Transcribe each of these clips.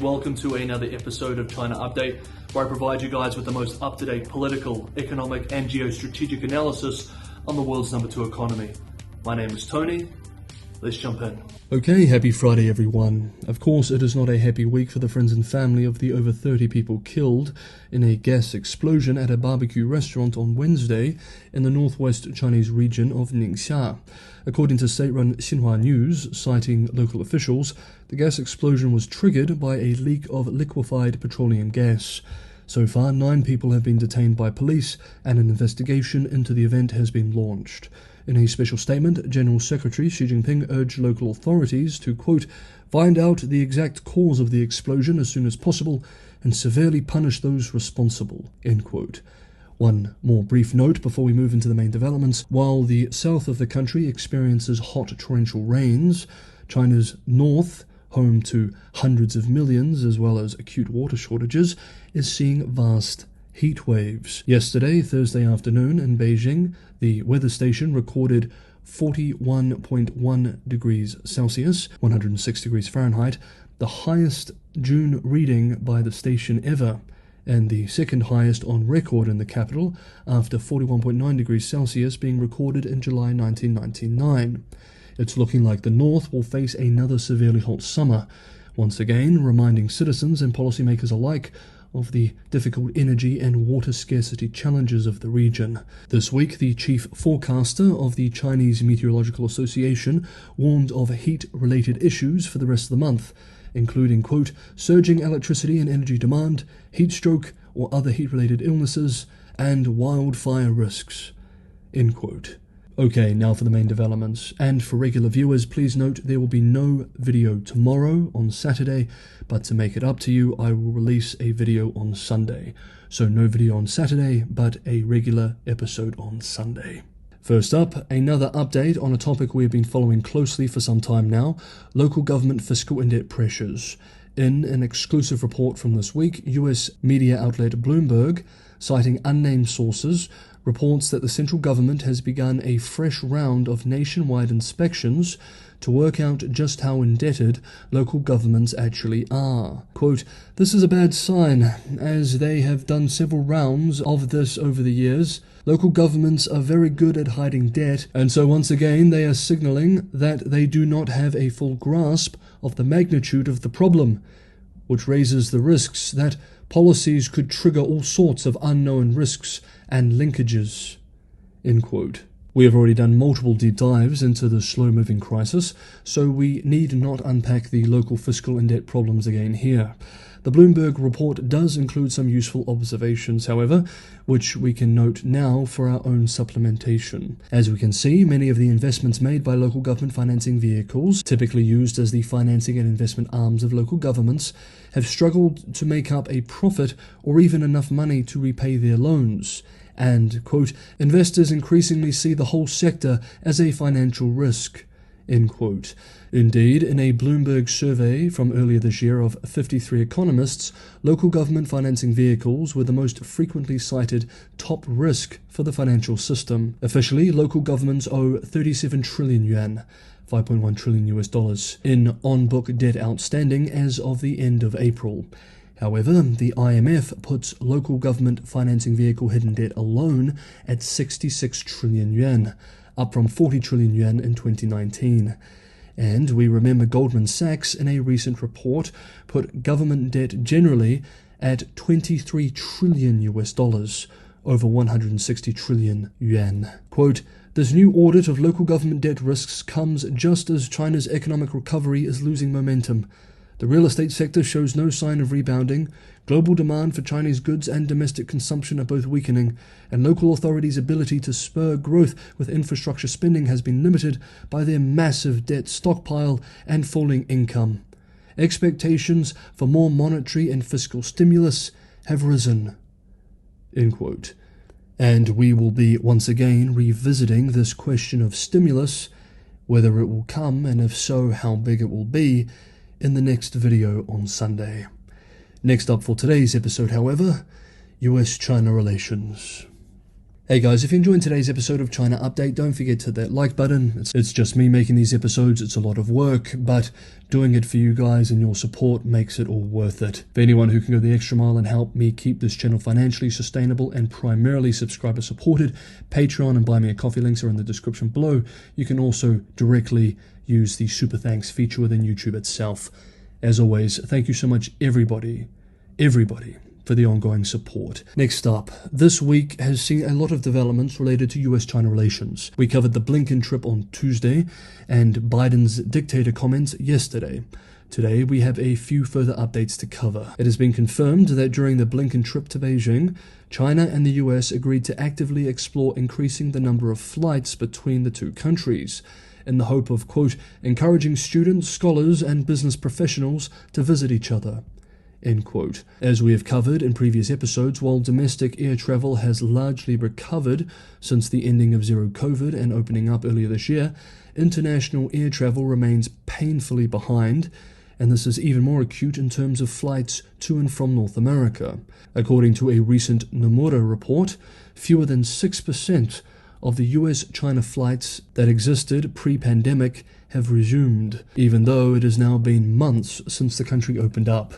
Welcome to another episode of China Update, where I provide you guys with the most up-to-date political, economic and geostrategic analysis on the world's number 2 economy. My name is Tony. Let's jump in. Okay, happy Friday everyone. Of course, it is not a happy week for the friends and family of the over 30 people killed in a gas explosion at a barbecue restaurant on Wednesday in the northwest Chinese region of Ningxia. According to state-run Xinhua News, citing local officials, the gas explosion was triggered by a leak of liquefied petroleum gas. So far, 9 people have been detained by police and an investigation into the event has been launched. In a special statement, General Secretary Xi Jinping urged local authorities to, quote, find out the exact cause of the explosion as soon as possible and severely punish those responsible, end quote. One more brief note before we move into the main developments. While the south of the country experiences hot torrential rains, China's north, home to hundreds of millions as well as acute water shortages, is seeing vast heat waves. Yesterday, Thursday afternoon in Beijing, the weather station recorded 41.1 degrees Celsius, 106 degrees Fahrenheit, the highest June reading by the station ever, and the second highest on record in the capital after 41.9 degrees Celsius being recorded in July 1999. It's looking like the north will face another severely hot summer, once again reminding citizens and policymakers alike of the difficult energy and water scarcity challenges of the region. This week, the chief forecaster of the Chinese Meteorological Association warned of heat-related issues for the rest of the month, including, quote, surging electricity and energy demand, heat stroke or other heat-related illnesses, and wildfire risks, end quote. Okay, now for the main developments. And for regular viewers, please note there will be no video tomorrow on Saturday, but to make it up to you, I will release a video on Sunday. So no video on Saturday, but a regular episode on Sunday. First up, another update on a topic we have been following closely for some time now, local government fiscal and debt pressures. In an exclusive report from this week, US media outlet Bloomberg, citing unnamed sources, reports that the central government has begun a fresh round of nationwide inspections to work out just how indebted local governments actually are. Quote, this is a bad sign, as they have done several rounds of this over the years. Local governments are very good at hiding debt, and so once again they are signaling that they do not have a full grasp of the magnitude of the problem, which raises the risks that policies could trigger all sorts of unknown risks and linkages, end quote. We have already done multiple deep dives into the slow-moving crisis, so we need not unpack the local fiscal and debt problems again here. The Bloomberg report does include some useful observations, however, which we can note now for our own supplementation. As we can see, many of the investments made by local government financing vehicles, typically used as the financing and investment arms of local governments, have struggled to make up a profit or even enough money to repay their loans. And, quote, investors increasingly see the whole sector as a financial risk, end quote. Indeed, in a Bloomberg survey from earlier this year of 53 economists, local government financing vehicles were the most frequently cited top risk for the financial system. Officially, local governments owe 37 trillion yuan, $5.1 trillion in on-book debt outstanding as of the end of April. However, the IMF puts local government financing vehicle hidden debt alone at 66 trillion yuan, up from 40 trillion yuan in 2019. And we remember Goldman Sachs in a recent report put government debt generally at 23 trillion US dollars, over 160 trillion yuan. Quote, this new audit of local government debt risks comes just as China's economic recovery is losing momentum. The real estate sector shows no sign of rebounding, global demand for Chinese goods and domestic consumption are both weakening, and local authorities' ability to spur growth with infrastructure spending has been limited by their massive debt stockpile and falling income. Expectations for more monetary and fiscal stimulus have risen, end quote. And we will be once again revisiting this question of stimulus, whether it will come, and if so, how big it will be, in the next video on Sunday. Next up for today's episode, however, US-China relations. Hey guys, if you're enjoying today's episode of China Update, don't forget to hit that like button. It's just me making these episodes, it's a lot of work, but doing it for you guys and your support makes it all worth it. For anyone who can go the extra mile and help me keep this channel financially sustainable and primarily subscriber supported, Patreon and Buy Me a Coffee links are in the description below. You can also directly use the Super Thanks feature within YouTube itself. As always, thank you so much everybody, for the ongoing support. Next up, this week has seen a lot of developments related to US-China relations. We covered the Blinken trip on Tuesday and Biden's dictator comments yesterday. Today, we have a few further updates to cover. It has been confirmed that during the Blinken trip to Beijing, China and the US agreed to actively explore increasing the number of flights between the two countries, in the hope of, quote, encouraging students, scholars, and business professionals to visit each other. End quote. As we have covered in previous episodes, while domestic air travel has largely recovered since the ending of zero COVID and opening up earlier this year, international air travel remains painfully behind, and this is even more acute in terms of flights to and from North America. According to a recent Nomura report, fewer than 6% of the US-China flights that existed pre-pandemic have resumed, even though it has now been months since the country opened up.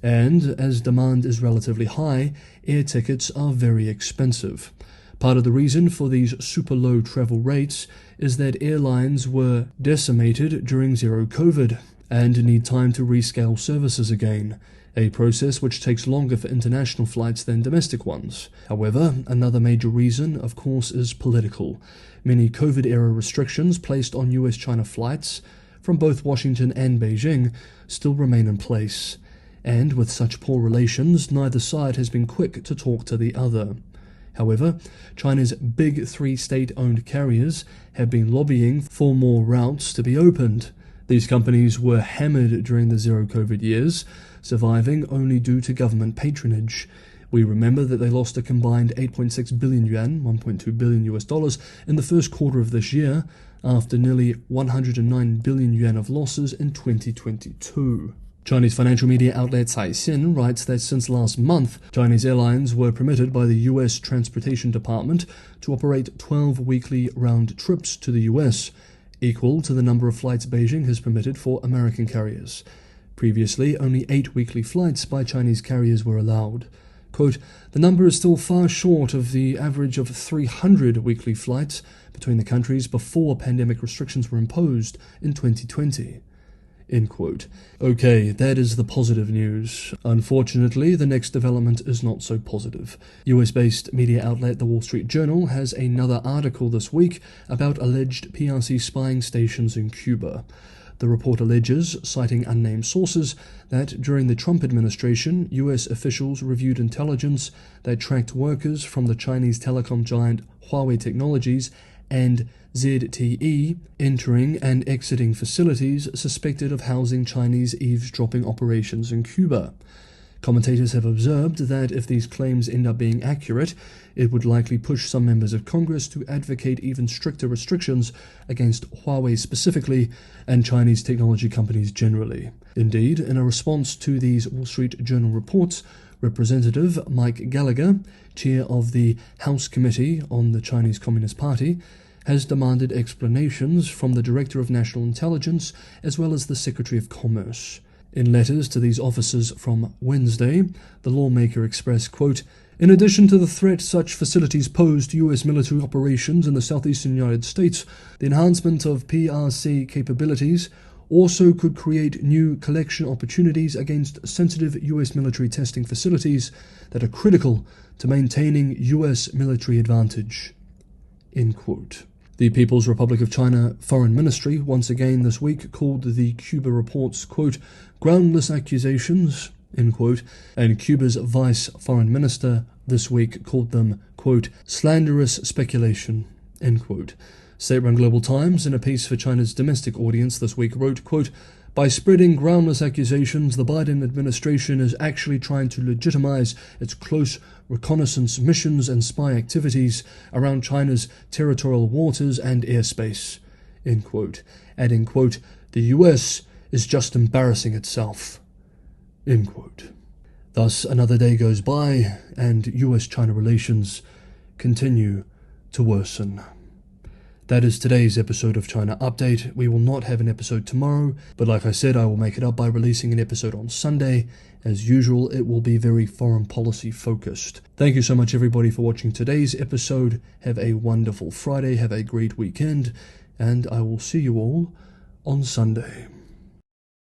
And as demand is relatively high, air tickets are very expensive. Part of the reason for these super low travel rates is that airlines were decimated during zero COVID and need time to rescale services again, a process which takes longer for international flights than domestic ones. However, another major reason, of course, is political. Many COVID-era restrictions placed on US-China flights from both Washington and Beijing still remain in place. And with such poor relations, neither side has been quick to talk to the other. However, China's big three state-owned carriers have been lobbying for more routes to be opened. These companies were hammered during the zero-COVID years, surviving only due to government patronage. We remember that they lost a combined 8.6 billion yuan, $1.2 billion US, in the first quarter of this year, after nearly 109 billion yuan of losses in 2022. Chinese financial media outlet Caixin writes that since last month, Chinese airlines were permitted by the U.S. Transportation Department to operate 12 weekly round trips to the U.S., equal to the number of flights Beijing has permitted for American carriers. Previously, only 8 weekly flights by Chinese carriers were allowed. Quote, the number is still far short of the average of 300 weekly flights between the countries before pandemic restrictions were imposed in 2020. End quote. Okay, that is the positive news. Unfortunately, the next development is not so positive. US-based media outlet The Wall Street Journal has another article this week about alleged PRC spying stations in Cuba. The report alleges, citing unnamed sources, that during the Trump administration, US officials reviewed intelligence that tracked workers from the Chinese telecom giant Huawei Technologies and ZTE entering and exiting facilities suspected of housing Chinese eavesdropping operations in Cuba. Commentators have observed that if these claims end up being accurate, it would likely push some members of Congress to advocate even stricter restrictions against Huawei specifically and Chinese technology companies generally. Indeed, in a response to these Wall Street Journal reports, Representative Mike Gallagher, chair of the House Committee on the Chinese Communist Party, has demanded explanations from the Director of National Intelligence as well as the Secretary of Commerce. In letters to these officers from Wednesday, the lawmaker expressed, quote, in addition to the threat such facilities pose to U.S. military operations in the southeastern United States, the enhancement of PRC capabilities also could create new collection opportunities against sensitive U.S. military testing facilities that are critical to maintaining U.S. military advantage. End quote. The People's Republic of China Foreign Ministry once again this week called the Cuba reports, quote, groundless accusations, end quote, and Cuba's Vice Foreign Minister this week called them, quote, slanderous speculation, end quote. State-run Global Times, in a piece for China's domestic audience this week, wrote, quote, by spreading groundless accusations, the Biden administration is actually trying to legitimize its close reconnaissance missions and spy activities around China's territorial waters and airspace, end quote. Adding, quote, the US is just embarrassing itself, end quote. Thus, another day goes by, and US-China relations continue to worsen. That is today's episode of China Update. We will not have an episode tomorrow, but like I said, I will make it up by releasing an episode on Sunday. As usual, it will be very foreign policy focused. Thank you so much everybody for watching today's episode. Have a wonderful Friday, have a great weekend, and I will see you all on Sunday.